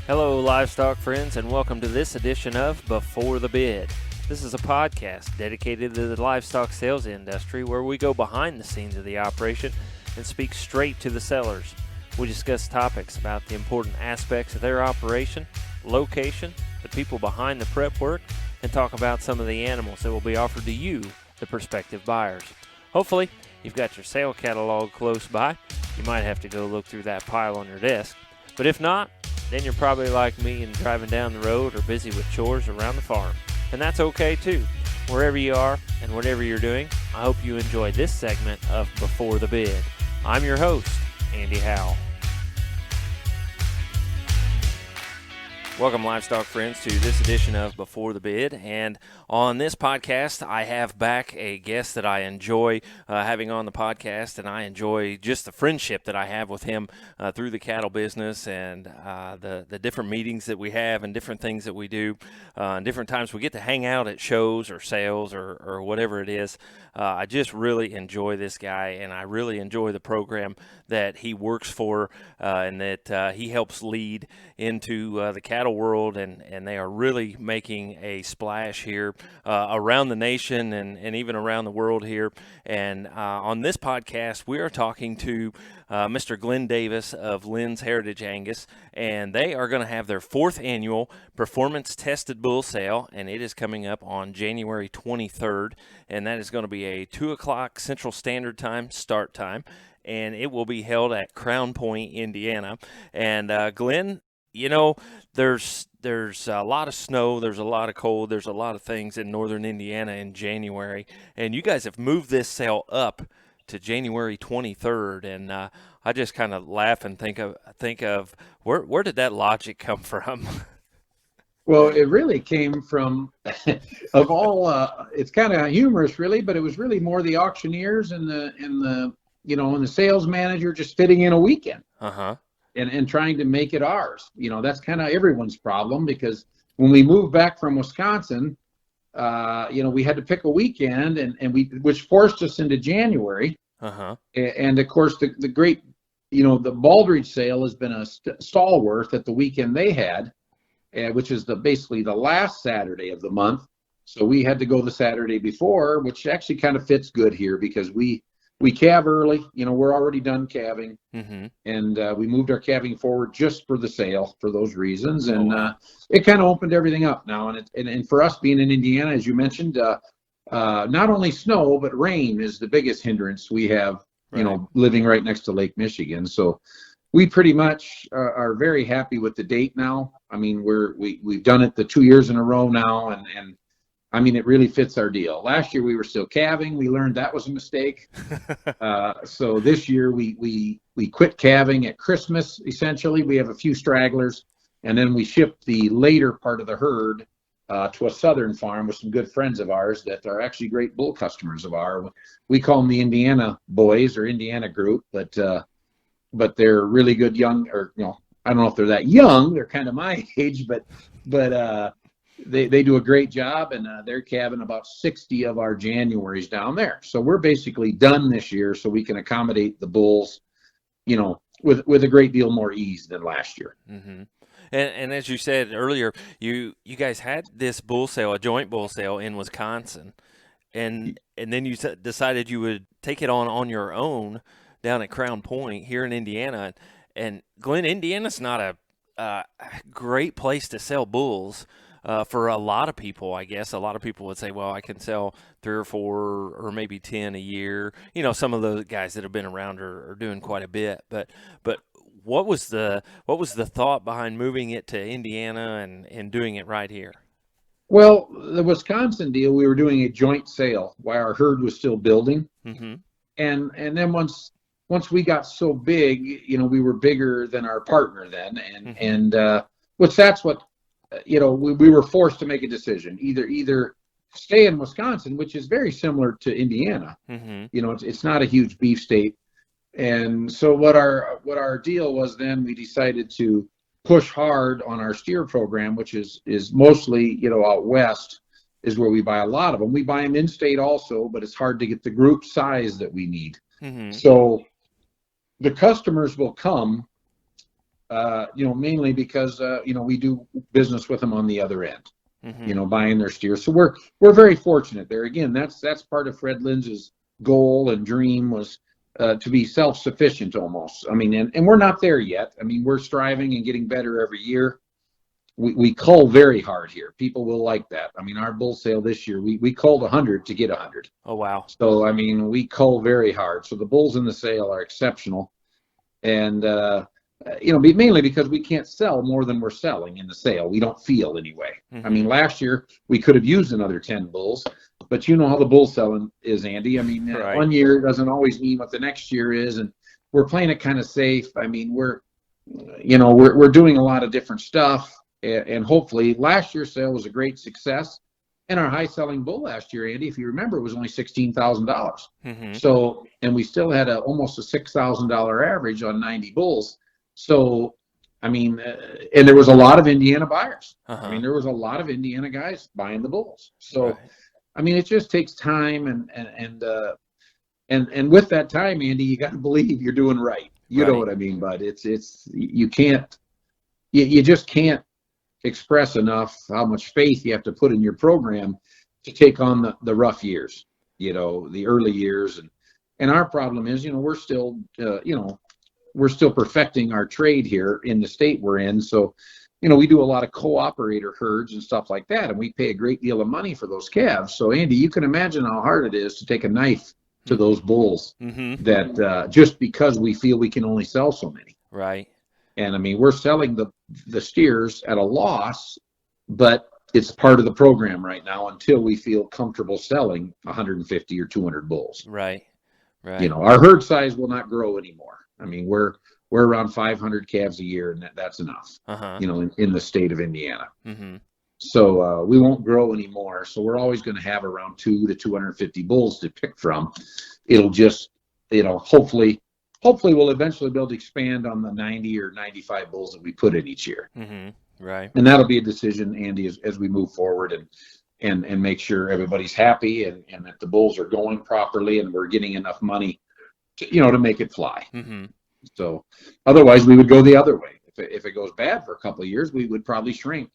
Hello, livestock friends, and welcome to this edition of Before the Bid. This is a podcast dedicated to the livestock sales industry where we go behind the scenes of the operation and speak straight to the sellers. We discuss topics about the important aspects of their operation, location, the people behind the prep work, and talk about some of the animals that will be offered to you, the prospective buyers. Hopefully, you've got your sale catalog close by. You might have to go look through that pile on your desk. But if not, then you're probably like me and driving down the road or busy with chores around the farm. And that's okay too. Wherever you are and whatever you're doing, I hope you enjoy this segment of Before the Bid. I'm your host, Andy Howell. Welcome, livestock friends, to this edition of Before the Bid. And on this podcast, I have back a guest that I enjoy having on the podcast, and I enjoy just the friendship that I have with him through the cattle business and the different meetings that we have and different things that we do. And different times we get to hang out at shows or sales or whatever it is. I just really enjoy this guy, and I really enjoy the program that he works for and that he helps lead into the cattle world, and they are really making a splash here around the nation and even around the world here. And on this podcast, we are talking to Mr. Glen Davis of Linz Heritage Angus, and they are going to have their 4th annual Performance Tested Bull Sale, and it is coming up on January 23rd, and that is going to be a 2 o'clock Central Standard Time start time, and it will be held at Crown Point, Indiana. And Glen, you know, there's a lot of snow, there's a lot of cold, there's a lot of things in northern Indiana in January, and you guys have moved this sale up to January 23rd, and I just kind of laugh and think of where did that logic come from? Well, it really came from, of all, it's kind of humorous, really, but it was really more the auctioneers and the sales manager just fitting in a weekend. And trying to make it ours. That's kind of everyone's problem, because when we moved back from Wisconsin, we had to pick a weekend, which forced us into January. And of course, the great, the Baldridge sale has been a stalwart at the weekend they had, which is basically the last Saturday of the month. So we had to go the Saturday before, which actually kind of fits good here because we calve early. We're already done calving, and we moved our calving forward just for the sale for those reasons. And it kind of opened everything up now. And for us being in Indiana, as you mentioned, not only snow, but rain is the biggest hindrance we have, Right. Living right next to Lake Michigan. So we pretty much are very happy with the date now. I mean, we've done it the 2 years in a row now, and I mean, it really fits our deal. Last year we were still calving. We learned that was a mistake. So this year we quit calving at Christmas. Essentially, we have a few stragglers, and then we shipped the later part of the herd to a southern farm with some good friends of ours that are actually great bull customers of ours. We call them the Indiana boys or Indiana group, but they're really good young, or I don't know if they're that young. They're kind of my age, but they do a great job, and they're calving about 60 of our Januaries down there. So we're basically done this year, so we can accommodate the bulls, with a great deal more ease than last year. And as you said earlier, you guys had this bull sale, a joint bull sale in Wisconsin, and then you decided you would take it on your own down at Crown Point here in Indiana. And Glen, Indiana's not a great place to sell bulls. For a lot of people, I guess. A lot of people would say, well, I can sell 3 or 4 or maybe 10 a year. Some of those guys that have been around are doing quite a bit. But what was the thought behind moving it to Indiana and doing it right here? Well, the Wisconsin deal, we were doing a joint sale while our herd was still building. And then once we got so big, we were bigger than our partner then. And which that's what, we were forced to make a decision, either stay in Wisconsin, which is very similar to Indiana. It's not a huge beef state. And so what our deal was then, we decided to push hard on our steer program, which is mostly, out west is where we buy a lot of them. We buy them in state also, but it's hard to get the group size that we need. So the customers will come mainly because we do business with them on the other end, Mm-hmm. buying their steers. So we're very fortunate there. Again, that's part of Fred Linz's goal and dream was to be self-sufficient almost. I mean, and we're not there yet. I mean, we're striving and getting better every year. We cull very hard here. People will like that. I mean, our bull sale this year, we culled 100 to get 100. Oh, wow. So, I mean, we cull very hard. So the bulls in the sale are exceptional. And, mainly because we can't sell more than we're selling in the sale. We don't feel anyway. Mm-hmm. I mean, last year we could have used another 10 bulls, but you know how the bull selling is, Andy. I mean, Right. One year doesn't always mean what the next year is. And we're playing it kind of safe. I mean, we're doing a lot of different stuff. And hopefully last year's sale was a great success. And our high selling bull last year, Andy, if you remember, was only $16,000. Mm-hmm. So, and we still had almost a $6,000 average on 90 bulls. So, I mean, and there was a lot of Indiana buyers. Uh-huh. I mean, there was a lot of Indiana guys buying the bulls. So, Right. I mean, it just takes time, and with that time, Andy, you got to believe you're doing right. You know what I mean? But you just can't express enough how much faith you have to put in your program to take on the rough years, the early years. And our problem is, we're still, we're still perfecting our trade here in the state we're in. So, we do a lot of co-operator herds and stuff like that, and we pay a great deal of money for those calves. So, Andy, you can imagine how hard it is to take a knife to those bulls Mm-hmm. that just because we feel we can only sell so many. Right. And I mean, we're selling the steers at a loss, but it's part of the program right now until we feel comfortable selling 150 or 200 bulls. Right. Right. Our herd size will not grow anymore. I mean, we're around 500 calves a year, and that's enough. Uh-huh. In the state of Indiana. Mm-hmm. So we won't grow anymore. So we're always going to have around 200 to 250 bulls to pick from. It'll just, hopefully we'll eventually be able to expand on the 90 or 95 bulls that we put in each year. Mm-hmm. Right. And that'll be a decision, Andy, as we move forward and make sure everybody's happy and that the bulls are going properly and we're getting enough money to make it fly. Mm-hmm. So otherwise we would go the other way. If it goes bad for a couple of years, we would probably shrink,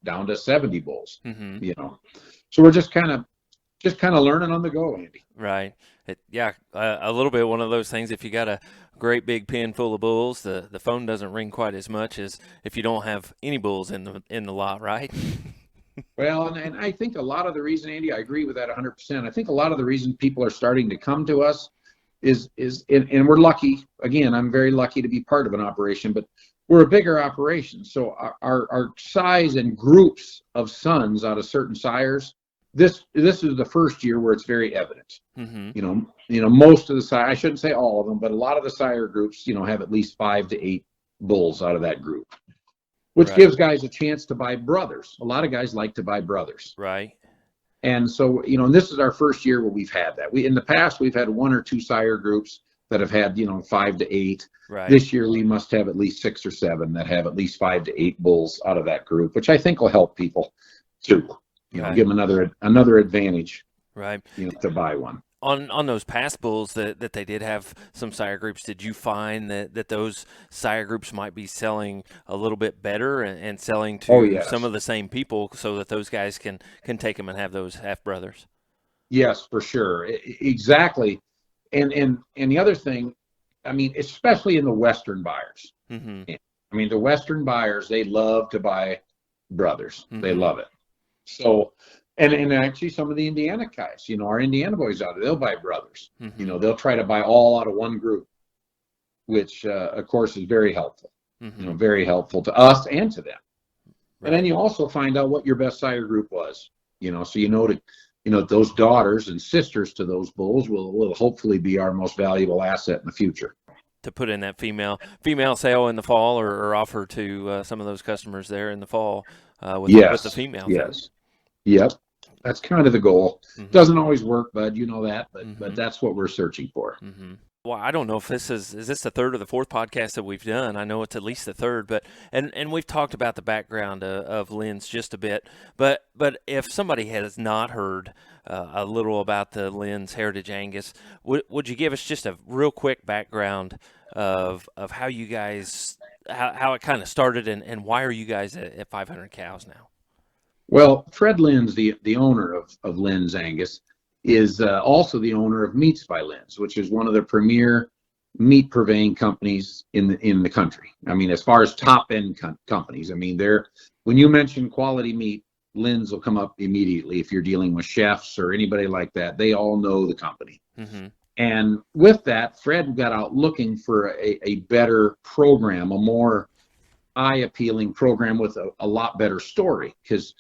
down to 70 bulls, Mm-hmm. So we're just kind of learning on the go, Andy. Right. A little bit one of those things. If you got a great big pen full of bulls, the phone doesn't ring quite as much as if you don't have any bulls in the lot, right? Well, and I think a lot of the reason, Andy, I agree with that 100%. I think a lot of the reason people are starting to come to us is and we're lucky. Again, I'm very lucky to be part of an operation, but we're a bigger operation. So our size and groups of sons out of certain sires, this is the first year where it's very evident. Mm-hmm. Most of the sire, I shouldn't say all of them, but a lot of the sire groups, have at least 5 to 8 bulls out of that group, which gives guys a chance to buy brothers. A lot of guys like to buy brothers. Right. And so, and this is our first year where we've had that. In the past, we've had 1 or 2 sire groups that have had, 5 to 8. Right. This year, we must have at least 6 or 7 that have at least 5 to 8 bulls out of that group, which I think will help people too. Give them another advantage. Right. To buy one. On those past bulls that they did have some sire groups, did you find that those sire groups might be selling a little bit better and selling to some of the same people so that those guys can take them and have those half brothers? Yes, for sure. Exactly. And the other thing, I mean, especially in the Western buyers. Mm-hmm. I mean, the Western buyers, they love to buy brothers. Mm-hmm. They love it. So, and actually some of the Indiana guys, our Indiana boys out there, they'll buy brothers. Mm-hmm. They'll try to buy all out of one group, which, of course, is very helpful. Mm-hmm. Very helpful to us and to them. Right. And then you also find out what your best sire group was, so those daughters and sisters to those bulls will hopefully be our most valuable asset in the future. To put in that female sale in the fall or offer to some of those customers there in the fall with the female. Yes. Yep. That's kind of the goal. Mm-hmm. Doesn't always work, bud. You know that, but Mm-hmm. but that's what we're searching for. Mm-hmm. Well, I don't know if this is this the third or the fourth podcast that we've done. I know it's at least the third, but and we've talked about the background of Linz just a bit. But if somebody has not heard a little about the Linz Heritage Angus, would you give us just a real quick background of how you guys how it kind of started, and why are you guys at 500 cows now? Well, Fred Linz, the owner of Linz Angus, is also the owner of Meats by Linz, which is one of the premier meat purveying companies in the country. I mean, as far as top end companies, I mean, when you mention quality meat, Linz will come up immediately. If you're dealing with chefs or anybody like that, they all know the company. Mm-hmm. And with that, Fred got out looking for a better program, a more eye appealing program with a lot better story. Because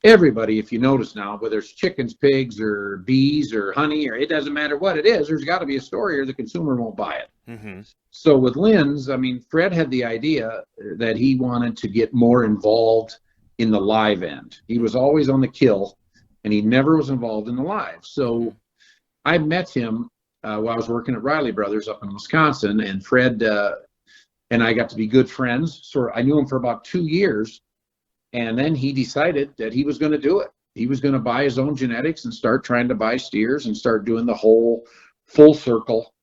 everybody, if you notice now, whether it's chickens, pigs, or bees, or honey, or it doesn't matter what it is, there's got to be a story or the consumer won't buy it. Mm-hmm. So with Linz, I mean, Fred had the idea that he wanted to get more involved in the live end. He was always on the kill, and he never was involved in the live. So I met him while I was working at Riley Brothers up in Wisconsin, and Fred and I got to be good friends. So I knew him for about 2 years. And then he decided that he was going to do it. He was going to buy his own genetics and start trying to buy steers and start doing the whole full circle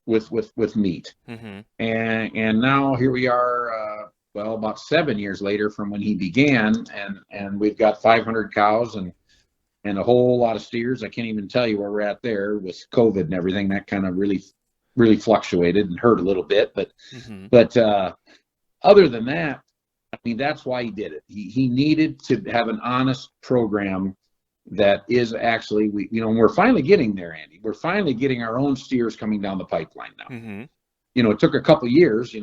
with meat. Mm-hmm. And now here we are, well, about 7 years later from when he began, and we've got 500 cows and a whole lot of steers. I can't even tell you where we're at there with COVID and everything. That kind of really fluctuated and hurt a little bit. But other than that, I mean, that's why he did it. He needed to have an honest program that is actually, we're finally getting there, Andy. We're finally getting our own steers coming down the pipeline now. Mm-hmm. It took a couple of years,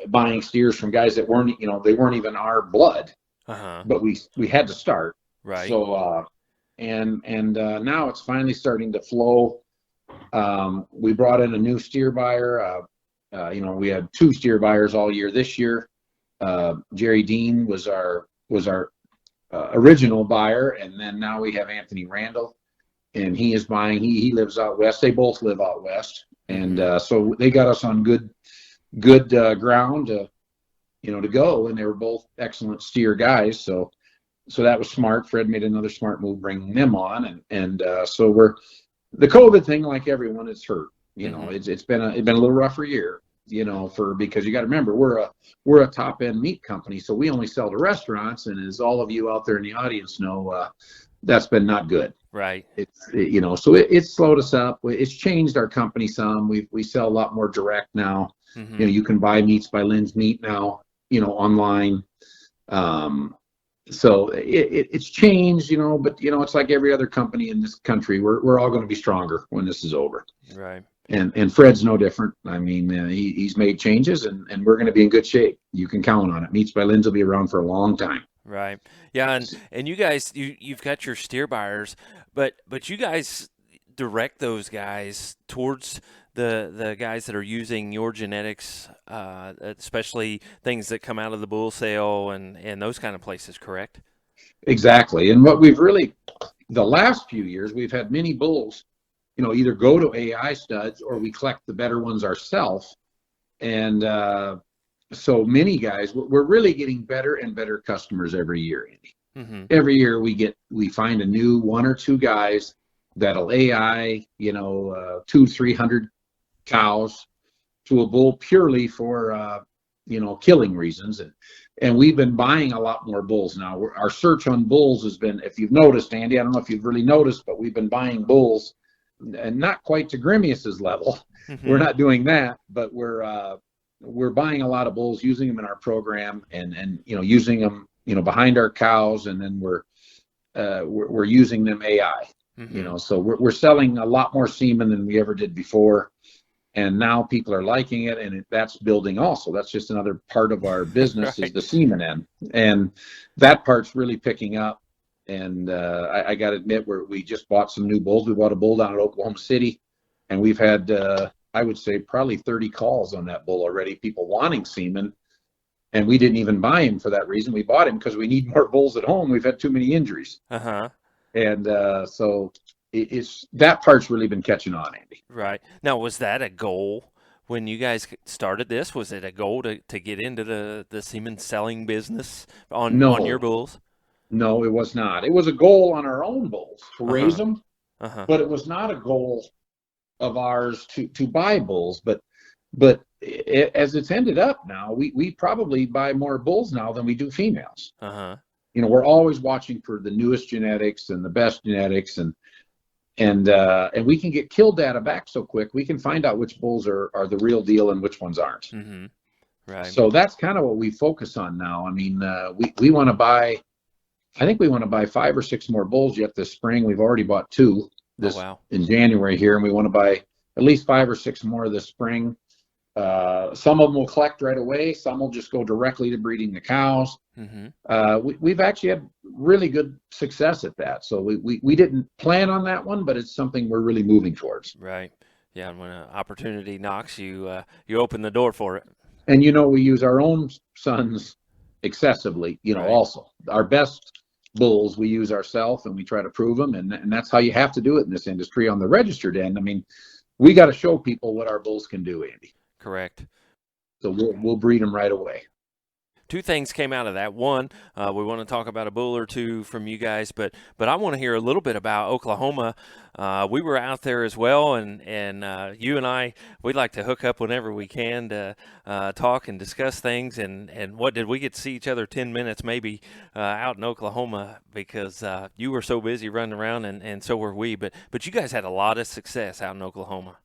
buying steers from guys that weren't, they weren't even our blood, but we had to start. Right. So, and now it's finally starting to flow. We brought in a new steer buyer. We had 2 steer buyers all year this year. Jerry Dean was our original buyer, and then now we have Anthony Randall, and he is buying. He lives out west. They both live out west, and so they got us on good ground to go, and they were both excellent steer guys. So that was smart. Fred made another smart move bringing them on, and so the COVID thing, like everyone, it's hurt. It's been a little rougher year. Because you got to remember, we're a top end meat company, so we only sell to restaurants, and as all of you out there in the audience know, that's been not good. Right. So it's slowed us up. It's changed our company some. We sell a lot more direct now. Mm-hmm. You can buy Meats by Linz meat now, online. So it's changed, but it's like every other company in this country. We're all going to be stronger when this is over. Right. And Fred's no different. I mean, he's made changes, and we're going to be in good shape. You can count on it. Meats by Linz will be around for a long time. Right. Yeah, and you guys, you've got your steer buyers, but you guys direct those guys towards the guys that are using your genetics, especially things that come out of the bull sale and those kind of places, correct? Exactly. And what we've really, the last few years, we've had many bulls either go to AI studs or we collect the better ones ourselves. And so many guys, we're really getting better and better customers every year, Andy. Mm-hmm. Every year we find a new 1 or 2 guys that'll AI, 200-300 cows to a bull purely for, killing reasons. And we've been buying a lot more bulls now. Our search on bulls has been, if you've noticed, Andy, I don't know if you've really noticed, but we've been buying bulls. And not quite to Grimius's level. Mm-hmm. We're not doing that, but we're buying a lot of bulls, using them in our program, and using them behind our cows, and then we're using them AI. Mm-hmm. So we're selling a lot more semen than we ever did before, and now people are liking it, and that's building also. That's just another part of our business. Right. Is the semen end, and that part's really picking up. And I got to admit, we just bought some new bulls. We bought a bull down at Oklahoma City, and we've had, I would say, probably 30 calls on that bull already, people wanting semen. And we didn't even buy him for that reason. We bought him because we need more bulls at home. We've had too many injuries. Uh-huh. And so it's that part's really been catching on, Andy. Right. Now, was that a goal when you guys started this? Was it a goal to get into the semen selling business on your bulls? No, it was not. It was a goal on our own bulls to raise them, but it was not a goal of ours to buy bulls. But as it's ended up now, we probably buy more bulls now than we do females. Uh-huh. We're always watching for the newest genetics and the best genetics, and we can get kill data back so quick. We can find out which bulls are the real deal and which ones aren't. Mm-hmm. Right. So that's kind of what we focus on now. I mean, we want to buy. I think we want to buy 5 or 6 more bulls yet this spring. We've already bought 2 in January here, and we want to buy at least 5 or 6 more this spring. Some of them will collect right away. Some will just go directly to breeding the cows. Mm-hmm. We've actually had really good success at that. So we didn't plan on that one, but it's something we're really moving towards. Right. Yeah. And when an opportunity knocks, you open the door for it. And, we use our own sons excessively, Right. Also our best bulls we use ourselves, and we try to prove them. And that's how you have to do it in this industry on the registered end. I mean, we got to show people what our bulls can do, Andy. Correct. So we'll breed them right away. 2 things came out of that. One, we want to talk about a bull or 2 from you guys, but I want to hear a little bit about Oklahoma. We were out there as well, and you and I, we'd like to hook up whenever we can to talk and discuss things. And what did we get to see each other 10 minutes maybe out in Oklahoma, because you were so busy running around, and so were we. But you guys had a lot of success out in Oklahoma.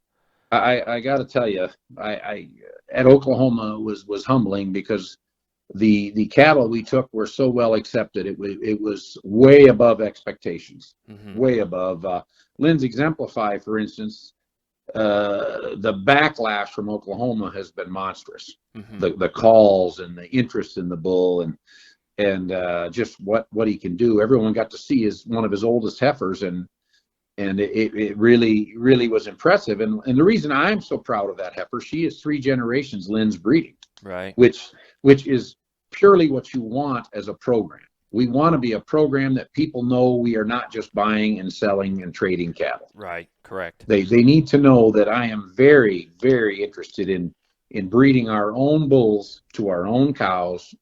I got to tell you, I at Oklahoma was humbling, because the cattle we took were so well accepted. It was way above expectations, Mm-hmm. way above. Linz Exemplify, for instance, the backlash from Oklahoma has been monstrous. Mm-hmm. The calls and the interest in the bull, and just what he can do. Everyone got to see one of his oldest heifers, and it really was impressive. And the reason I'm so proud of that heifer, she is 3 generations Linz breeding, Right. which is purely what you want as a program. We want to be a program that people know we are not just buying and selling and trading cattle. Right. Correct. They need to know that I am very, very interested in breeding our own bulls to our own cows,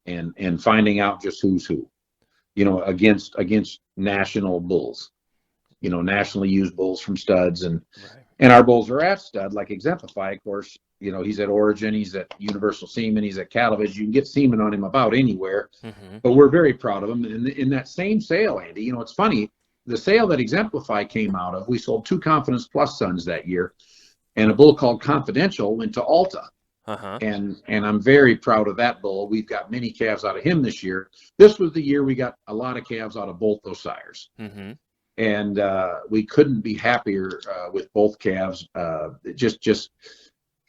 and finding out just who's who, against national bulls, nationally used bulls from studs, and our bulls are at stud, like Exemplify, of course. He's at Origin, he's at Universal Semen, he's at Cattle-Viz. You can get semen on him about anywhere. Mm-hmm. But we're very proud of him. In that same sale, Andy, it's funny, the sale that Exemplify came out of, we sold 2 Confidence Plus sons that year, and a bull called Confidential went to Alta. Uh-huh. And I'm very proud of that bull. We've got many calves out of him this year. This was the year we got a lot of calves out of both those sires. Mm-hmm. And we couldn't be happier with both calves.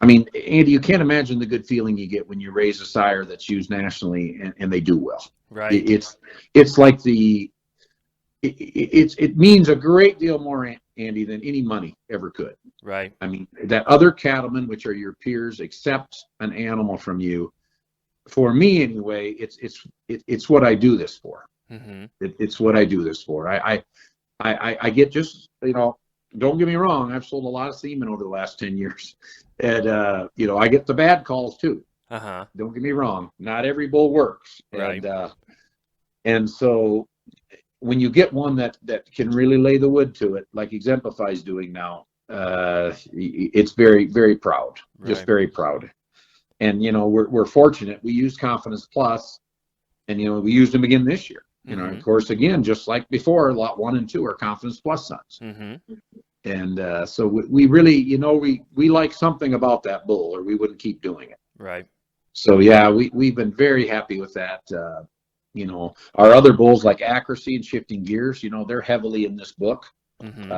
I mean, Andy, you can't imagine the good feeling you get when you raise a sire that's used nationally and they do well. Right. It's like it means a great deal more, Andy, than any money ever could. Right. I mean, that other cattlemen, which are your peers, accept an animal from you. For me, anyway, it's what I do this for. Mm-hmm. It's what I do this for. I get just, don't get me wrong, I've sold a lot of semen over the last 10 years. And, I get the bad calls too. Uh-huh. Don't get me wrong. Not every bull works. Right. And so when you get one that can really lay the wood to it, like Exemplify is doing now, it's very, very proud, just very proud. And, we're fortunate. We used Confidence Plus, and, we used them again this year. Mm-hmm. Of course, again, just like before, lot 1 and 2 are Confidence Plus sons. Mm-hmm. And so we really, we like something about that bull, or we wouldn't keep doing it. Right. So, yeah, we've been very happy with that. Our other bulls like Accuracy and Shifting Gears, they're heavily in this book. Mm-hmm.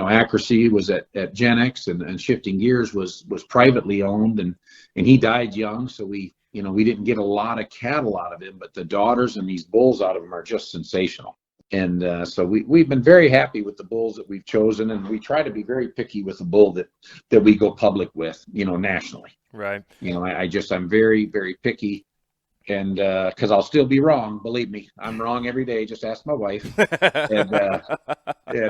Accuracy was at Gen X, and Shifting Gears was privately owned, and he died young. So we didn't get a lot of cattle out of him, but the daughters and these bulls out of him are just sensational. And so we've been very happy with the bulls that we've chosen, and we try to be very picky with the bull that we go public with, nationally. Right. I'm very, very picky, and because I'll still be wrong. Believe me, I'm wrong every day. Just ask my wife. And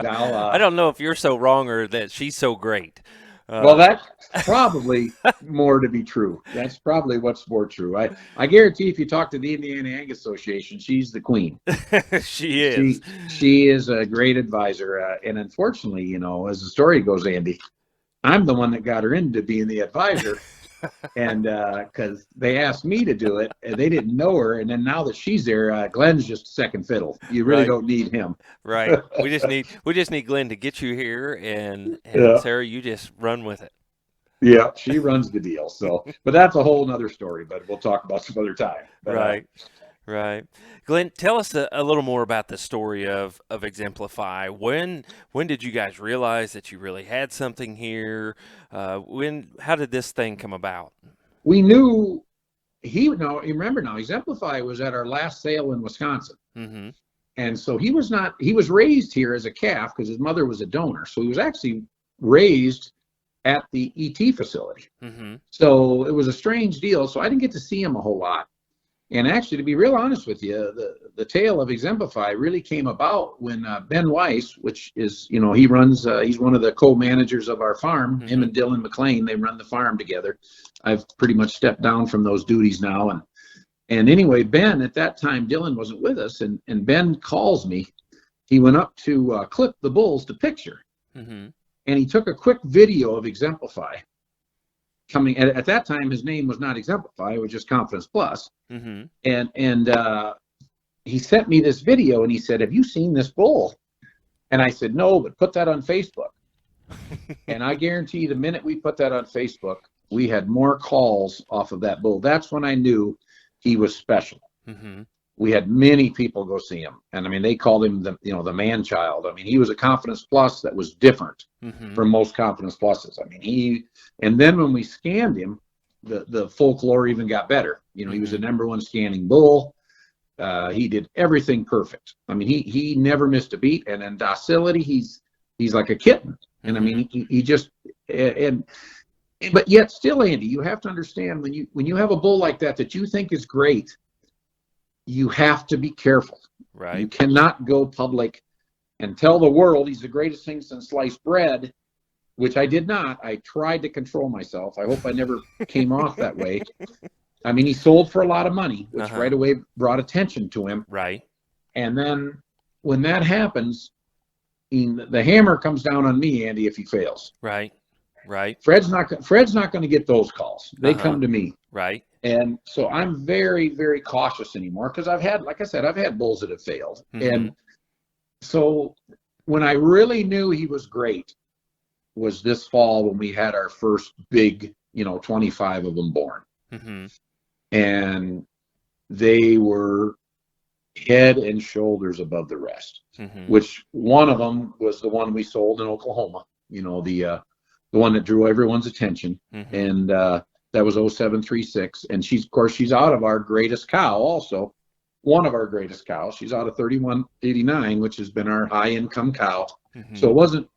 I'll. I don't know if you're so wrong or that she's so great. Well, that's probably more to be true. That's probably what's more true. I guarantee if you talk to the Indiana Angus Association, she's the queen. She is. She is a great advisor. And unfortunately, as the story goes, Andy, I'm the one that got her into being the advisor. And because they asked me to do it, and they didn't know her. And then now that she's there, Glen's just second fiddle. You really Right. don't need him. Right. We just need Glen to get you here, and Yeah. Sarah, you just run with it. Yeah, she runs the deal. So, but that's a whole nother story. But we'll talk about some other time. But, Right. Right. Glen, tell us a little more about the story of Exemplify. When did you guys realize that you really had something here? How did this thing come about? we knew you remember now, Exemplify was at our last sale in Wisconsin. Mm-hmm. And so he was raised here as a calf because his mother was a donor. So he was actually raised at the ET facility. Mm-hmm. So it was a strange deal. So I didn't get to see him a whole lot. And actually, to be real honest with you, the tale of Exemplify really came about when Ben Weiss, which is, he runs, he's one of the co-managers of our farm. Mm-hmm. Him and Dylan McLean, they run the farm together. I've pretty much stepped down from those duties now. And anyway, Ben, at that time, Dylan wasn't with us. And Ben calls me. He went up to clip the bulls to picture. Mm-hmm. And he took a quick video of Exemplify. Coming at that time, his name was not Exemplify; it was just Confidence Plus. Mm-hmm. And he sent me this video, and he said, "Have you seen this bull?" And I said, "No, but put that on Facebook." And I guarantee you, the minute we put that on Facebook, we had more calls off of that bull. That's when I knew he was special. Mm-hmm. We had many people go see him, and I mean, they called him the man child. I mean, he was a Confidence Plus that was different Mm-hmm. from most Confidence Pluses. I mean, and then when we scanned him, the folklore even got better. He was the number one scanning bull. He did everything perfect. I mean, he never missed a beat, and in docility, he's like a kitten. And I mean, he just but yet still, Andy, you have to understand when you have a bull like that you think is great, you have to be careful. Right. You cannot go public and tell the world he's the greatest thing since sliced bread, which I did not. I tried to control myself. I hope I never came off that way. I mean, he sold for a lot of money, which right away brought attention to him. Right. And then when that happens, the hammer comes down on me, Andy, if he fails. Right. Right. Fred's not going to get those calls. They come to me. Right. And so I'm very, very cautious anymore because I've had bulls that have failed. Mm-hmm. And so when I really knew he was great was this fall when we had our first big, 25 of them born. Mm-hmm. And they were head and shoulders above the rest, which one of them was the one we sold in Oklahoma, the one that drew everyone's attention. Mm-hmm. And that was 0736. And she's out of our greatest cow also. One of our greatest cows. She's out of 3189, which has been our high income cow. Mm-hmm. So it wasn't,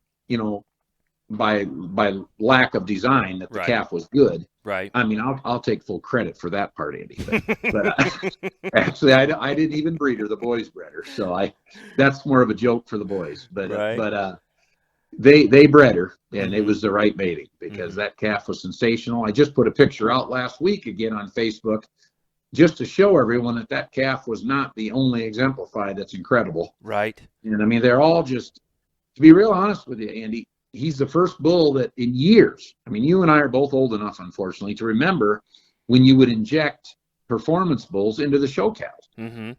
by lack of design that the calf was good. Right. I mean, I'll take full credit for that part, Andy. But actually, I didn't even breed her. The boys bred her. So that's more of a joke for the boys. But they bred her, and it was the right mating because that calf was sensational. I just put a picture out last week again on Facebook just to show everyone that calf was not the only Exemplify that's incredible. Right. And I mean, they're all just, to be real honest with you, Andy, he's the first bull that in years, I mean, you and I are both old enough, unfortunately, to remember when you would inject performance bulls into the show cows. Mm-hmm.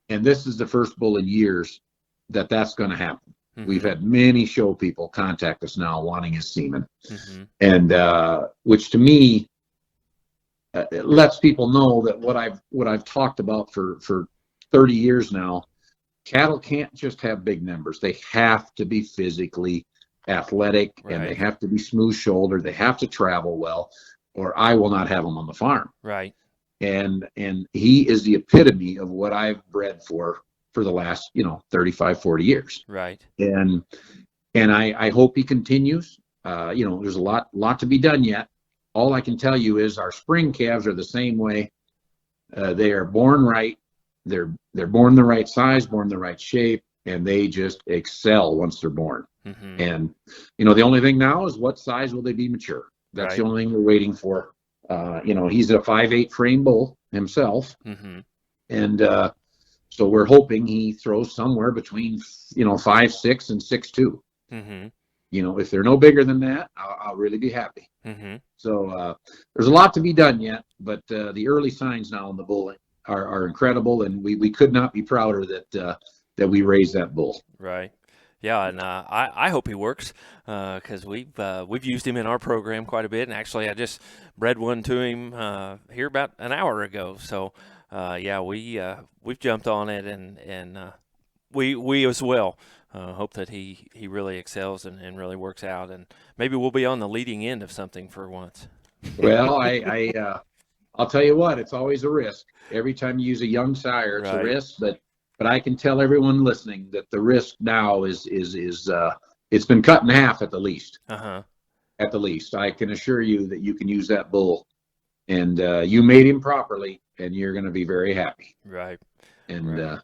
And this is the first bull in years that's going to happen. Mm-hmm. We've had many show people contact us now wanting his semen. Mm-hmm. And which to me, it lets people know that what I've talked about for 30 years now, cattle can't just have big numbers. They have to be physically athletic, and they have to be smooth shouldered. They have to travel well, or I will not have them on the farm. Right. And he is the epitome of what I've bred for the last 35, 40 years. Right. And I hope he continues. There's a lot to be done yet. All I can tell you is our spring calves are the same way. They are born right. They're born the right size, born the right shape, and they just excel once they're born. Mm-hmm. And the only thing now is what size will they be mature? That's the only thing we're waiting for. He's a 5'8" frame bull himself, and so we're hoping he throws somewhere between 5'6" and 6'2". if they're no bigger than that, I'll really be happy. Mm-hmm. So there's a lot to be done yet, but the early signs now in the bull are incredible, and we could not be prouder that we raised that bull. Right. Yeah, and I hope he works because we've used him in our program quite a bit, and actually I just bred one to him here about an hour ago. So yeah, we've jumped on it, and we as well hope that he really excels and really works out, and maybe we'll be on the leading end of something for once. Well, I'll tell you what, it's always a risk. Every time you use a young sire, it's Right. a risk, but I can tell everyone listening that the risk now is it's been cut in half at the least. Uh-huh. At the least, I can assure you that you can use that bull, and you made him properly, and you're going to be very happy. Right. And Right.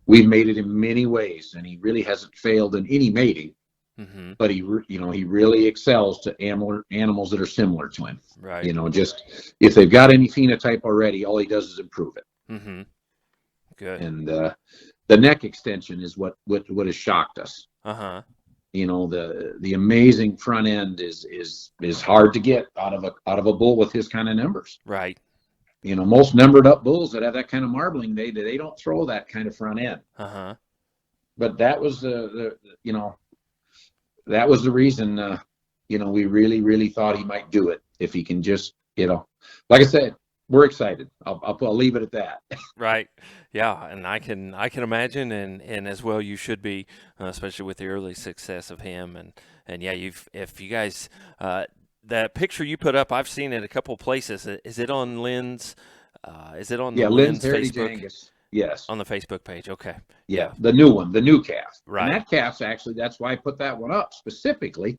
we've mated him many ways, and he really hasn't failed in any mating. Mm-hmm. But he really excels to animals that are similar to him. Right. Just if they've got any phenotype already, all he does is improve it. Mm-hmm. Good. And the neck extension is what has shocked us. Uh-huh. The amazing front end is hard to get out of a bull with his kind of numbers. Right. Most numbered up bulls that have that kind of marbling, they don't throw that kind of front end. Uh-huh. But that was that was the reason we really thought he might do it if he can just like I said, we're excited. I'll leave it at that. Right. Yeah, and I can imagine, and as well you should be, especially with the early success of him, and yeah, if you guys that picture you put up, I've seen it a couple places. Is it on Linz? Is it on the Linz Linz Heritage Facebook? Angus. Yes. On the Facebook page. Okay. Yeah, the new one, the new calf. Right. And that calf's actually, that's why I put that one up specifically.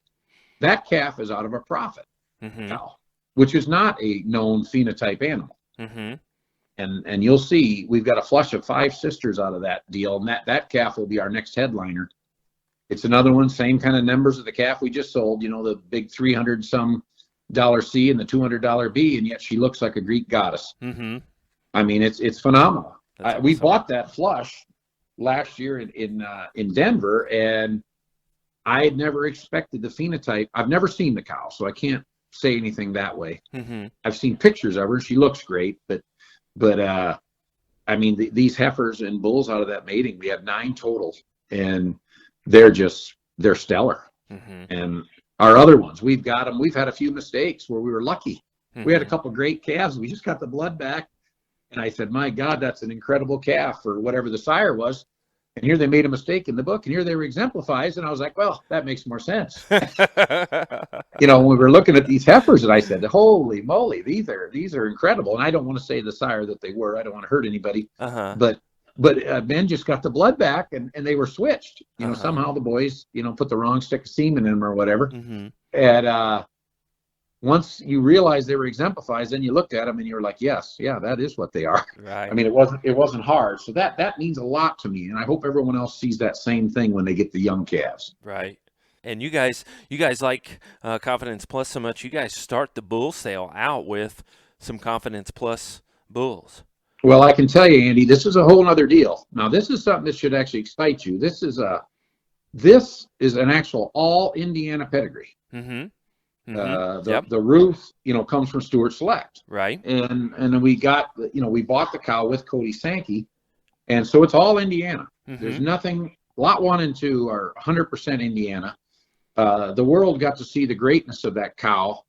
That calf is out of a Prophet Mm-hmm. cow, which is not a known phenotype animal. Mm-hmm. And you'll see we've got a flush of 5 sisters out of that deal, and that calf will be our next headliner. It's another one, same kind of numbers of the calf we just sold, the big $300 some C and the $200 B, and yet she looks like a Greek goddess. Mm-hmm. I mean, it's phenomenal. That's We awesome. bought that flush last year in Denver, and I had never expected the phenotype. I've never seen the cow, so I can't say anything that way. Mm-hmm. I've seen pictures of her. She looks great, but I mean, these heifers and bulls out of that mating, we had 9 total, and they're stellar. Mm-hmm. And our other ones, we've had a few mistakes where we were lucky. Mm-hmm. We had a couple great calves. We just got the blood back. And I said, my God, that's an incredible calf for whatever the sire was. And here they made a mistake in the book, and here they were exemplifies. And I was like, well, that makes more sense. When we were looking at these heifers, and I said, holy moly, these are incredible. And I don't want to say the sire that they were. I don't want to hurt anybody. Uh-huh. But Ben just got the blood back, and they were switched. Uh-huh. Somehow the boys, put the wrong stick of semen in them or whatever. Mm-hmm. And once you realize they were exemplifies, then you looked at them and you were like, yes, yeah, that is what they are. Right. I mean, it wasn't hard. So that means a lot to me. And I hope everyone else sees that same thing when they get the young calves. Right. And you guys like Confidence Plus so much, you guys start the bull sale out with some Confidence Plus bulls. Well, I can tell you, Andy, this is a whole other deal. Now, this is something that should actually excite you. This is an actual all Indiana pedigree. Mm-hmm. Mm-hmm. The Ruth, comes from Stewart Select. Right. And then we got, we bought the cow with Cody Sankey. And so it's all Indiana. Mm-hmm. There's nothing, lot 1 and 2 are 100% Indiana. The world got to see the greatness of that cow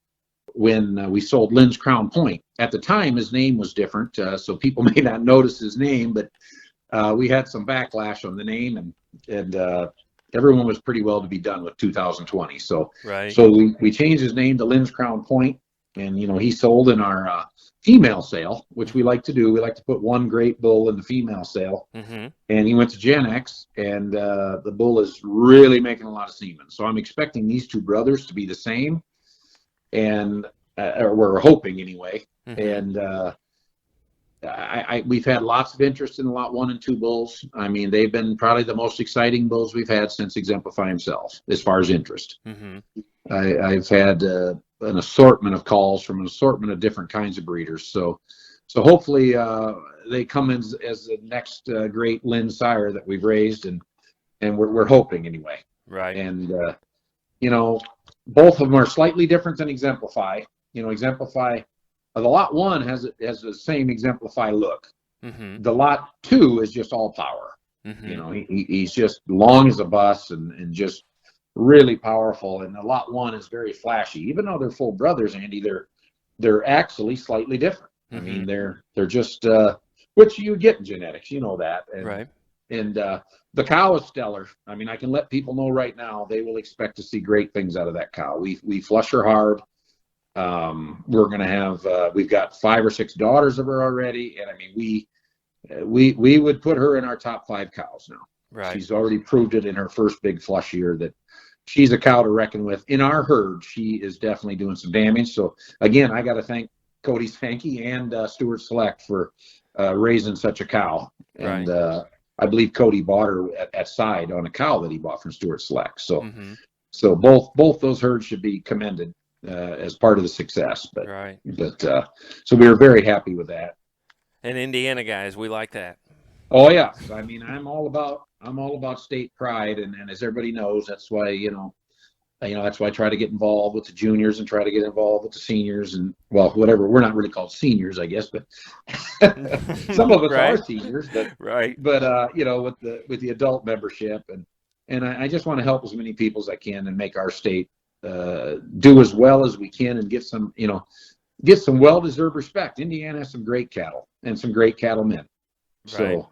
when we sold Lynn's Crown Point. At the time, his name was different, so people may not notice his name, but we had some backlash on the name, and everyone was pretty well to be done with 2020. So, right. So we changed his name to Lynn's Crown Point, and he sold in our female sale, which we like to do. We like to put one great bull in the female sale, Mm-hmm. and he went to Gen X, and the bull is really making a lot of semen. So I'm expecting these 2 brothers to be the same, and or we're hoping anyway. Mm-hmm. And we've had lots of interest in lot 1 and 2 bulls. I mean, they've been probably the most exciting bulls we've had since Exemplify himself, as far as interest. Mm-hmm. I've had an assortment of calls from an assortment of different kinds of breeders. So hopefully they come in as the next great Lynn sire that we've raised, and we're hoping anyway. Right. And both of them are slightly different than Exemplify. Exemplify, the lot one has the same Exemplify look. Mm-hmm. The lot two is just all power. Mm-hmm. He's just long as a bus and just really powerful. And the lot one is very flashy. Even though they're full brothers, Andy, they're actually slightly different. Mm-hmm. I mean, they're just which you get in genetics, that. And, right. And the cow is stellar. I mean, I can let people know right now they will expect to see great things out of that cow. We flush her hard. We're going to have we've got 5 or 6 daughters of her already, and I mean we would put her in our top 5 cows now. Right. She's already proved it in her first big flush year that she's a cow to reckon with. In our herd, she is definitely doing some damage. So again, I got to thank Cody Sankey and Stuart Select for raising such a cow. And right. I believe Cody bought her at side on a cow that he bought from Stuart Select. So mm-hmm. so both those herds should be commended as part of the success. But right. So we were very happy with that. And Indiana guys, we like that. Oh yeah, I mean I'm all about state pride, and as everybody knows, that's why that's why I try to get involved with the juniors and try to get involved with the seniors and whatever. We're not really called seniors, I guess, but some of us right. are seniors. But right. But with the adult membership and I just want to help as many people as I can and make our state do as well as we can and get some well-deserved respect. Indiana has some great cattle and some great cattlemen. Right.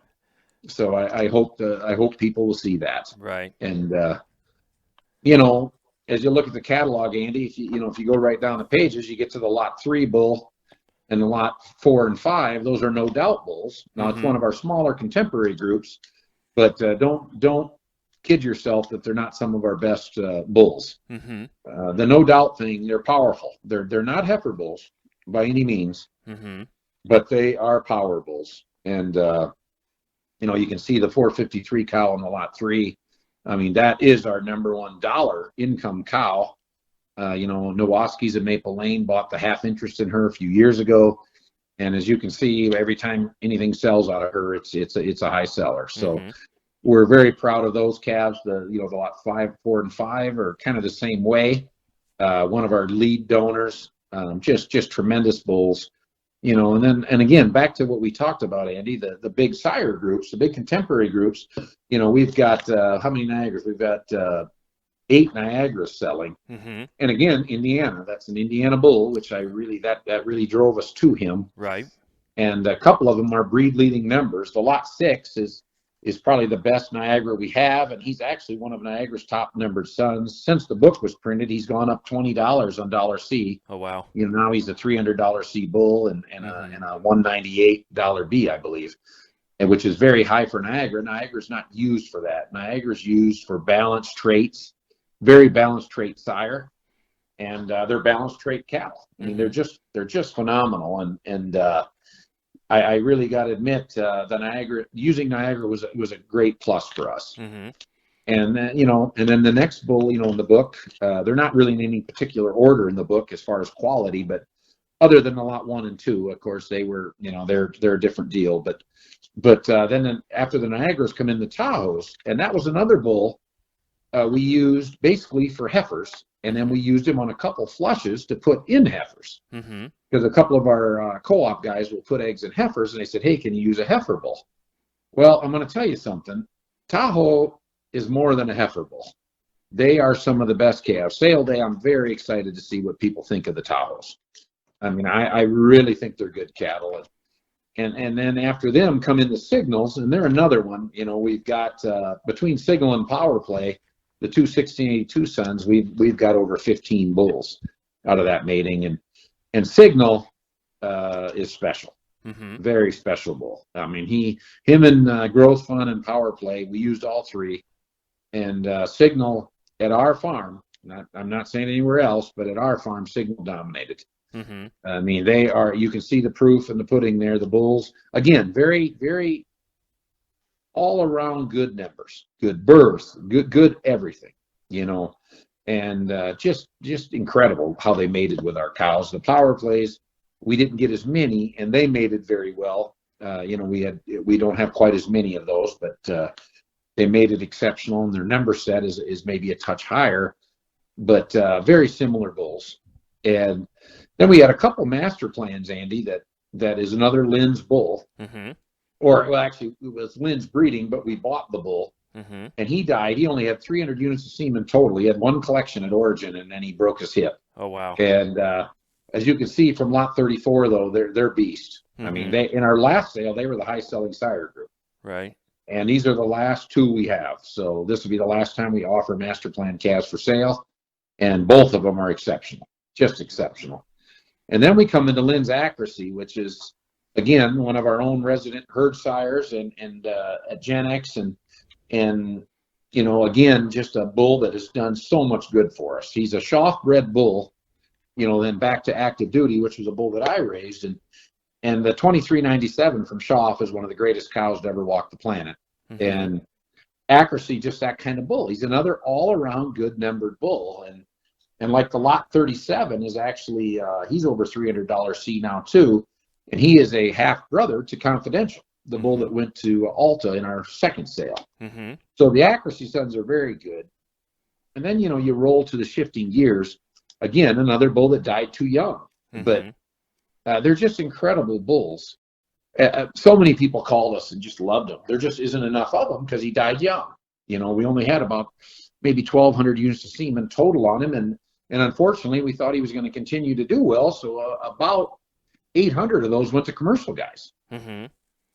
So I hope people will see that. Right. And as you look at the catalog, Andy, if you go right down the pages, you get to the lot 3 bull and the lot 4 and 5. Those are no doubt bulls. Now mm-hmm. it's one of our smaller contemporary groups, but don't kid yourself that they're not some of our best bulls. Mm-hmm. The no doubt thing, they're powerful. They're not heifer bulls by any means, mm-hmm. but they are power bulls. And you can see the 453 cow in the lot 3. I mean, that is our number one dollar income cow. Nowoski's at Maple Lane bought the half interest in her a few years ago. And as you can see, every time anything sells out of her, it's a high seller. So mm-hmm. we're very proud of those calves. The lot 5, 4, and 5 are kind of the same way. One of our lead donors, just tremendous bulls. And again, back to what we talked about, Andy, the big sire groups, the big contemporary groups, we've got, how many Niagaras? We've got 8 Niagaras selling. Mm-hmm. And again, Indiana, that's an Indiana bull, which that really drove us to him. Right. And a couple of them are breed leading numbers. The lot 6 is probably the best Niagara we have, and he's actually one of Niagara's top numbered sons. Since the book was printed, he's gone up $20 on dollar C. Oh wow! Now he's a $300 C bull and a $198 B, I believe, and which is very high for Niagara. Niagara's not used for that. Niagara's used for balanced traits, very balanced trait sire, and they're balanced trait cattle. I mean, they're just phenomenal, and I really got to admit, using Niagara was a great plus for us. Mm-hmm. And then the next bull, in the book, they're not really in any particular order in the book as far as quality, but other than the lot 1 and 2, of course, they were, they're a different deal. But then after the Niagaras come in the Tahoes, and that was another bull we used basically for heifers. And then we used him on a couple flushes to put in heifers. Mm-hmm. Because a couple of our co-op guys will put eggs in heifers, and they said, hey, can you use a heifer bull? Well, I'm going to tell you something. Tahoe is more than a heifer bull. They are some of the best calves. Sale day, I'm very excited to see what people think of the Tahoes. I mean, I really think they're good cattle. And then after them come in the Signals, and they're another one. We've got between Signal and Power Play, the 2 1682 sons, we've got over 15 bulls out of that mating, and Signal is special, very special bull. I mean, him and Growth Fun and Power Play, we used all 3, and Signal at our farm. I'm not saying anywhere else, but at our farm, Signal dominated. Mm-hmm. I mean, they are. You can see the proof in the pudding there. The bulls, again, very, very all around good numbers, good birth, good everything, and just incredible how they mated with our cows. The Power Plays, we didn't get as many, and they mated very well. We don't have quite as many of those, but they mated exceptional, and their number set is maybe a touch higher. but very similar bulls. And then we had a couple master plans, Andy, that is another Linz bull. Mm-hmm. Or, well, actually, it was Linz breeding, but we bought the bull. Mm-hmm. And he died. He only had 300 units of semen total. He had one collection at origin, and then he broke his hip. Oh, wow. And as you can see from lot 34, though, they're beasts. Mm-hmm. I mean, in our last sale, they were the high-selling sire group. Right. And these are the last two we have. So this will be the last time we offer master plan calves for sale. And both of them are exceptional, just exceptional. And then we come into Linz Accuracy, which is, again, one of our own resident herd sires and at Gen X. And, you know, again, just a bull that has done so much good for us. He's a Schaff bred bull, you know, then back to active duty, which was a bull that I raised. And the 2397 from Schaff is one of the greatest cows to ever walk the planet. Mm-hmm. And Accuracy, just that kind of bull. He's another all-around good numbered bull. And like the lot 37 is actually, he's over $300 C now too. And he is a half brother to Confidential, the bull that went to Alta in our second sale. Mm-hmm. So the Accuracy sons are very good. And then, you know, you roll to the shifting gears. Again, another bull that died too young. Mm-hmm. But they're just incredible bulls. So many people called us and just loved him. There just isn't enough of them because he died young. You know, we only had about maybe 1,200 units of semen total on him. And unfortunately, we thought he was going to continue to do well. So about 800 of those went to commercial guys. Mm-hmm.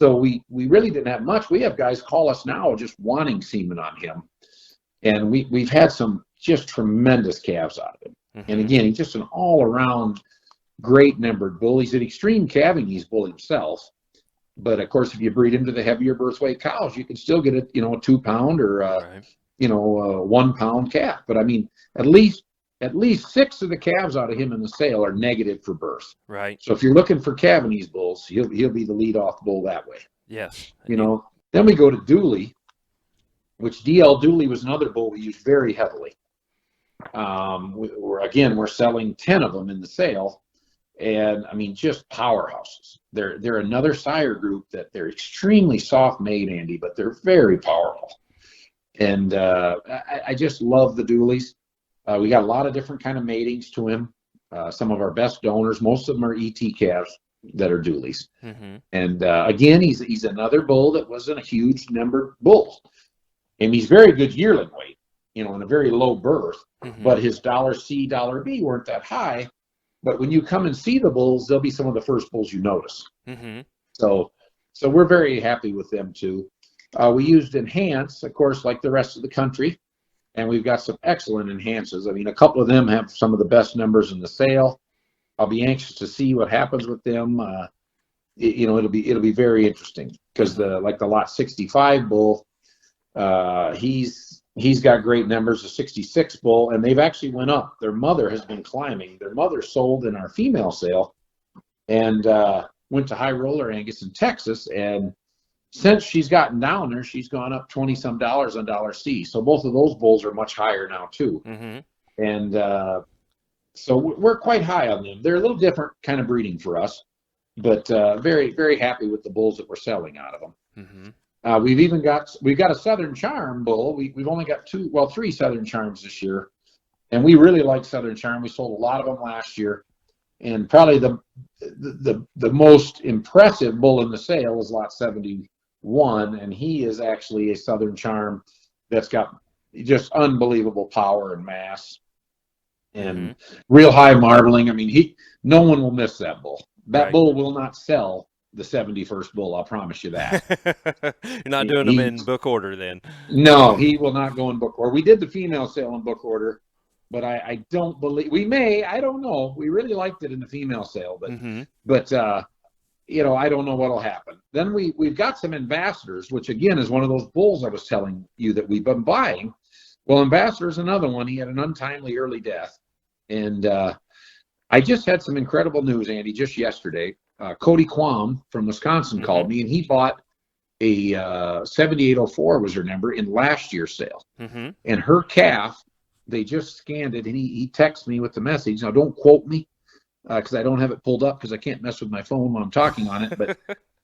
So we really didn't have much. We have guys call us now just wanting semen on him. And we've had some just tremendous calves out of him. Mm-hmm. And again, he's just an all-around great numbered bull. He's an extreme calving ease bull himself. But of course, if you breed him to the heavier birth weight cows, you can still get a 2 pound or right. 1 pound calf. But I mean, at least 6 of the calves out of him in the sale are negative for birth. Right. So if you're looking for calving ease bulls, he'll be the lead off bull that way. Yes. You know. Then we go to Dooley, which DL Dooley was another bull we used very heavily. We're selling 10 of them in the sale. And I mean, just powerhouses. They're another sire group that they're extremely soft made, Andy, but they're very powerful. And I just love the Dooleys. We got a lot of different kind of matings to him. Some of our best donors, most of them are ET calves that are Dooleys. Mm-hmm. And again, he's another bull that wasn't a huge numbered bull. And he's very good yearling weight, in a very low birth. Mm-hmm. But his $C, $B weren't that high. But when you come and see the bulls, they'll be some of the first bulls you notice. Mm-hmm. So we're very happy with them too. We used Enhance, of course, like the rest of the country, and we've got some excellent Enhances. I mean, a couple of them have some of the best numbers in the sale. I'll be anxious to see what happens with them. It'll be very interesting because the lot 65 bull, He's got great numbers, a 66 bull, and they've actually went up. Their mother has been climbing. Their mother sold in our female sale and went to High Roller Angus in Texas. And since she's gotten down there, she's gone up $20-some on $C. So both of those bulls are much higher now, too. Mm-hmm. And so we're quite high on them. They're a little different kind of breeding for us, but very, very happy with the bulls that we're selling out of them. Mm-hmm. We've got a Southern Charm bull. We've only got 3 Southern Charms this year, and we really like Southern Charm. We sold a lot of them last year, and probably the most impressive bull in the sale is lot 71, and he is actually a Southern Charm that's got just unbelievable power and mass, and real high marbling. I mean, no one will miss that bull. That bull will not sell the 71st bull, I'll promise you that. You're not doing them in book order then? No, he will not go in book order. We did the female sale in book order, but I don't believe we may. I don't know. We really liked it in the female sale, but I don't know what'll happen. Then we've got some Ambassadors, which again is one of those bulls I was telling you that we've been buying. Well, Ambassador's another one. He had an untimely early death, and I just had some incredible news, Andy, just yesterday. Cody Quam from Wisconsin called me, and he bought a 7804 was her number in last year's sale. Mm-hmm. And her calf, they just scanned it, and he texted me with the message. Now, don't quote me because I don't have it pulled up because I can't mess with my phone while I'm talking on it. But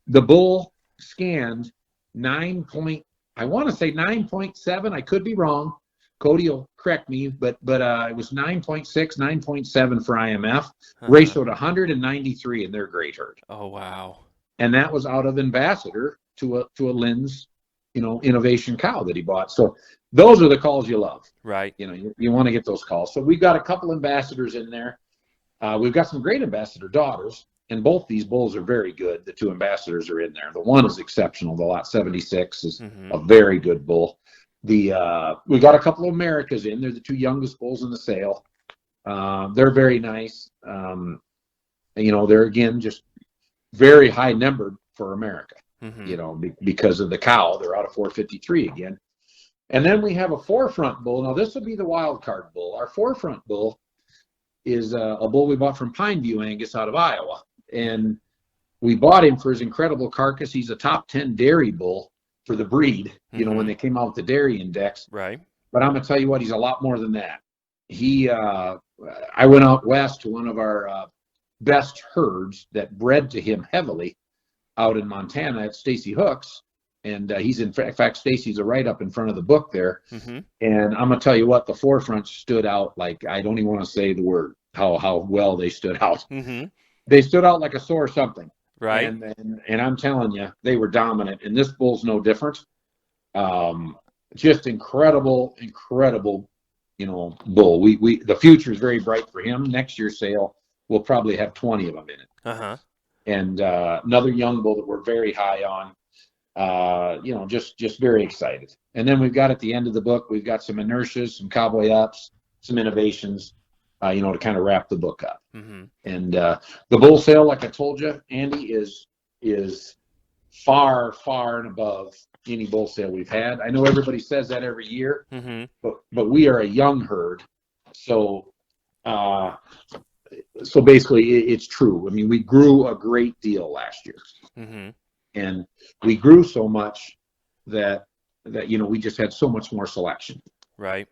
the bull scanned 9.7. I could be wrong, Cody will correct me, but it was 9.6, 9.7 for IMF, Uh-huh. ratioed 193 in their great herd. Oh, wow. And that was out of Ambassador to a Linz, innovation cow that he bought. So those are the calls you love. Right. You want to get those calls. So we've got a couple ambassadors in there. We've got some great ambassador daughters, and both these bulls are very good. The two ambassadors are in there. The one is exceptional. The lot 76 is a very good bull. We got a couple of Americas in. They're the two youngest bulls in the sale. They're very nice. They're again just very high numbered for America. Because of the cow. They're out of 453 again. And then we have a forefront bull. Now this will be the wild card bull. Our forefront bull is a bull we bought from Pineview Angus out of Iowa, and we bought him for his incredible carcass. He's a top 10 dairy bull for the breed, when they came out with the dairy index. Right. But I'm going to tell you what, he's a lot more than that. I went out west to one of our best herds that bred to him heavily out in Montana at Stacy Hooks. And he's in fact, Stacy's a write-up in front of the book there. And I'm going to tell you what, the forefront stood out like, I don't even want to say the word, how well they stood out. They stood out like a sore something. Right. And I'm telling you, they were dominant. And this bull's no different. Just incredible, bull. The future is very bright for him. Next year's sale, we'll probably have 20 of them in it. And another young bull that we're very high on. Just very excited. And then we've got at the end of the book, we've got some inertias, some cowboy ups, some innovations, to kind of wrap the book up. And the bull sale, like I told you, Andy, is far, far and above any bull sale we've had. I know everybody says that every year, but we are a young herd. So basically it's true. I mean, we grew a great deal last year. And we grew so much that we just had so much more selection. Right.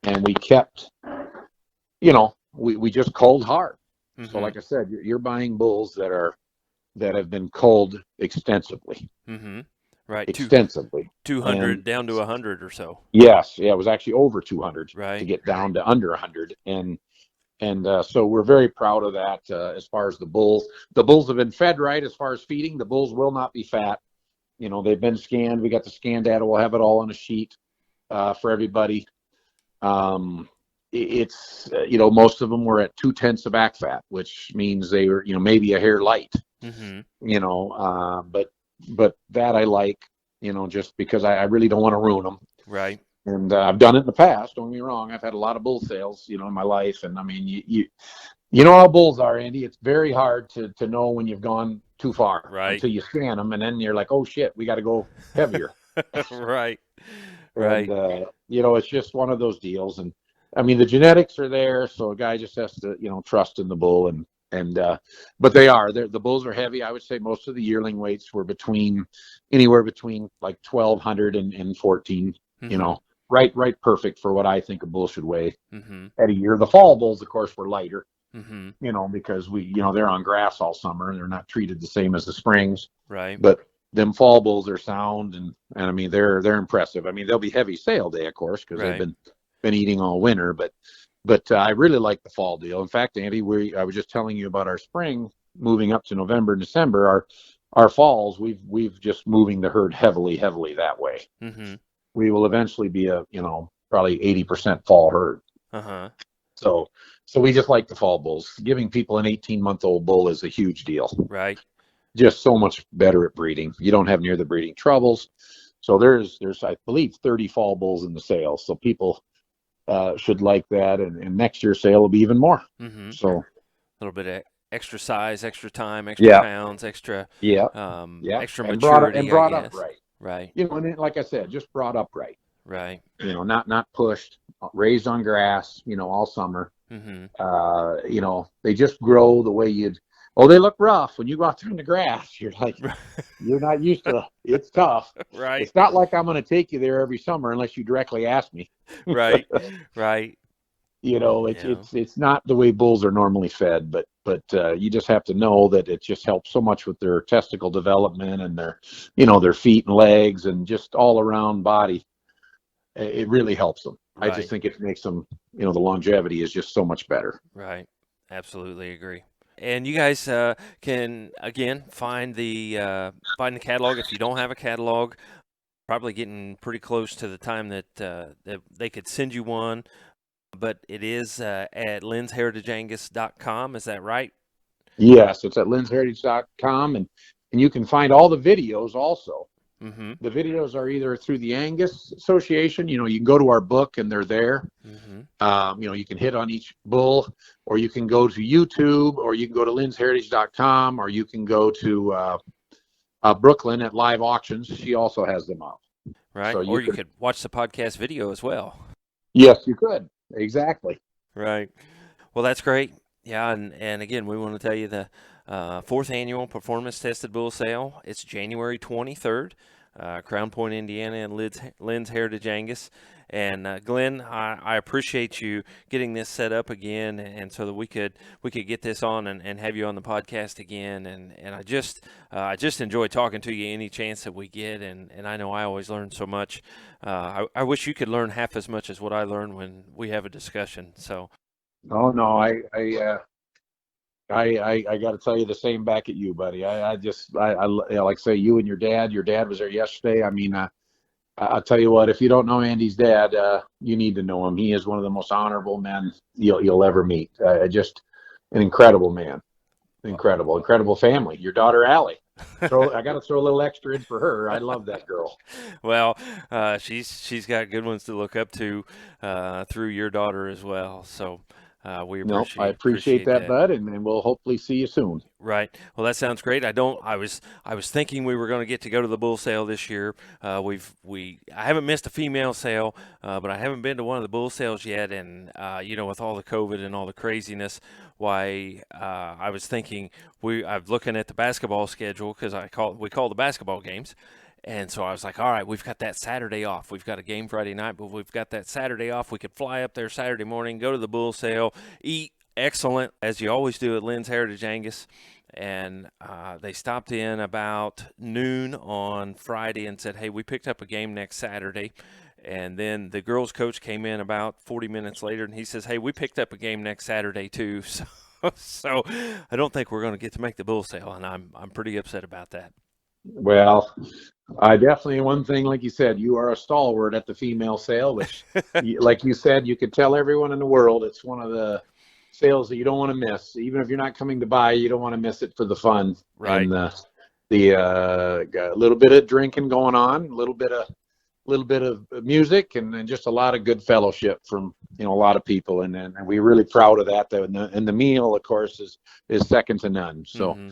And we kept, we just culled hard. So like I said, you're buying bulls that have been culled extensively. Right. Extensively. 200 down to 100 or so. Yes. Yeah, it was actually over 200 right. to get down to under 100. And so we're very proud of that as far as the bulls. The bulls have been fed right as far as feeding. The bulls will not be fat. They've been scanned. We got the scan data. We'll have it all on a sheet for everybody. It's, most of them were at 0.2 of back fat, which means they were, maybe a hair light, but that I like, just because I really don't want to ruin them. Right. And I've done it in the past. Don't get me wrong. I've had a lot of bull sales, in my life. And I mean, you know how bulls are, Andy. It's very hard to know when you've gone too far until you scan them. And then you're like, oh, shit, we got to go heavier. Right. And, it's just one of those deals. And I mean, the genetics are there. So a guy just has to, trust in the bull. But the bulls are heavy. I would say most of the yearling weights were anywhere between like 1,200 and 14, right perfect for what I think a bull should weigh at a year. The fall bulls, of course, were lighter, because they're on grass all summer and they're not treated the same as the springs. Right. But them fall bulls are sound and I mean, they're impressive. I mean, they'll be heavy sale day, of course, because they've been eating all winter, but I really like the fall deal. In fact, Andy, I was just telling you about our spring moving up to November and December. Our falls, we've just moving the herd heavily that way. We will eventually be probably 80% fall herd. So we just like the fall bulls. Giving people an 18-month-old bull is a huge deal. Right. Just so much better at breeding. You don't have near the breeding troubles. So there's I believe 30 fall bulls in the sale. So people should like that, and next year's sale will be even more. So a little bit of extra size, extra time, extra pounds, extra extra maturity, and brought up right. Right. And then, like I said, just brought up right. Right. Not pushed, raised on grass, all summer. They just grow the way they look rough when you go out there in the grass. You're like, you're not used to it. It's tough. Right. It's not like I'm going to take you there every summer unless you directly ask me. Right. It's not the way bulls are normally fed, but you just have to know that it just helps so much with their testicle development and their feet and legs and just all around body. it really helps them. I Right. just think it makes them, the longevity is just so much better. Right. Absolutely agree. And you guys can again find the catalog if you don't have a catalog. Probably getting pretty close to the time that they could send you one, but it is at linzheritageangus.com. Is that right? Yes, it's at linzheritage.com, and you can find all the videos also. Mm-hmm. The videos are either through the Angus Association. You can go to our book and they're there. Mm-hmm. You can hit on each bull, or you can go to YouTube, or you can go to linzheritage.com, or you can go to Brooklyn at Live Auctions. She also has them up. Right. So Or you could watch the podcast video as well. Yes, you could. Exactly. Right. Well, that's great. Yeah, and again, we want to tell you the fourth annual Performance Tested Bull Sale. It's January 23rd, Crown Point, Indiana, and Linz Heritage Angus. And Glen, I appreciate you getting this set up again, and so that we could get this on and have you on the podcast again. And I just enjoy talking to you any chance that we get, and I know I always learn so much. I wish you could learn half as much as what I learn when we have a discussion. So. Oh no, I got to tell you the same back at you, buddy. I like I say, you and your dad. Your dad was there yesterday. I mean, I'll tell you what. If you don't know Andy's dad, you need to know him. He is one of the most honorable men you'll ever meet. Just an incredible man, incredible family. Your daughter Allie. So I got to throw a little extra in for her. I love that girl. Well, she's got good ones to look up to through your daughter as well. So. We appreciate that, bud, and we'll hopefully see you soon. Right. Well, that sounds great. I was thinking we were going to go to the bull sale this year. I haven't missed a female sale, but I haven't been to one of the bull sales yet. And with all the COVID and all the craziness, I was thinking I'm looking at the basketball schedule because we call the basketball games. And so I was like, all right, we've got that Saturday off. We've got a game Friday night, but we've got that Saturday off. We could fly up there Saturday morning, go to the bull sale, eat excellent, as you always do at Linz Heritage Angus. And they stopped in about noon on Friday and said, hey, we picked up a game next Saturday. And then the girls' coach came in about 40 minutes later, and he says, hey, we picked up a game next Saturday too. So I don't think we're going to get to make the bull sale, and I'm pretty upset about that. Well, I definitely, one thing, like you said, you are a stalwart at the female sale, which, like you said, you could tell everyone in the world it's one of the sales that you don't want to miss. Even if you're not coming to buy, you don't want to miss it for the fun. Right. And a little bit of drinking going on, a little bit of music, and just a lot of good fellowship from a lot of people, and we're really proud of that. And the meal, of course, is second to none. So. Mm-hmm.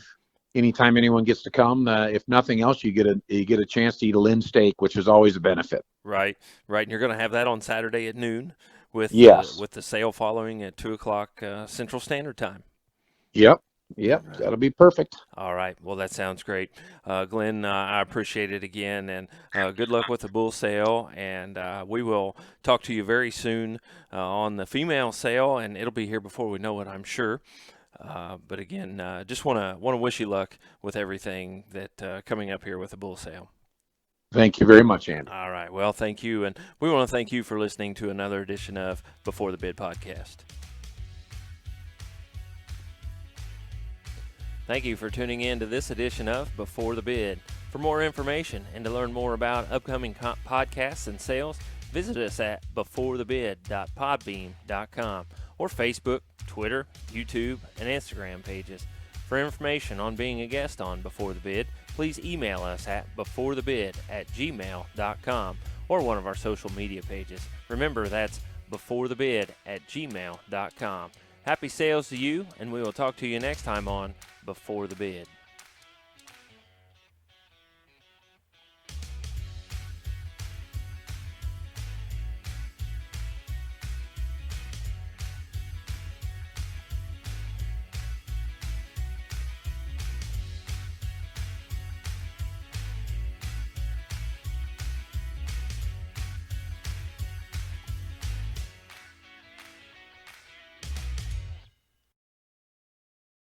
Anytime anyone gets to come, if nothing else, you get a chance to eat a Linz steak, which is always a benefit. Right. And you're going to have that on Saturday at noon, with the sale following at 2:00 Central Standard Time. Yep, right. That'll be perfect. All right. Well, that sounds great, Glen. I appreciate it again, and good luck with the bull sale. And we will talk to you very soon on the female sale, and it'll be here before we know it, I'm sure. But again, just want to wish you luck with everything that coming up here with the bull sale. Thank you very much, Andy. All right. Well, thank you, and we want to thank you for listening to another edition of Before the Bid podcast. Thank you for tuning in to this edition of Before the Bid. For more information and to learn more about upcoming podcasts and sales, visit us at beforethebid.podbean.com or Facebook, Twitter, YouTube, and Instagram pages. For information on being a guest on Before the Bid, please email us at beforethebid@gmail.com or one of our social media pages. Remember, that's beforethebid@gmail.com. Happy sales to you, and we will talk to you next time on Before the Bid.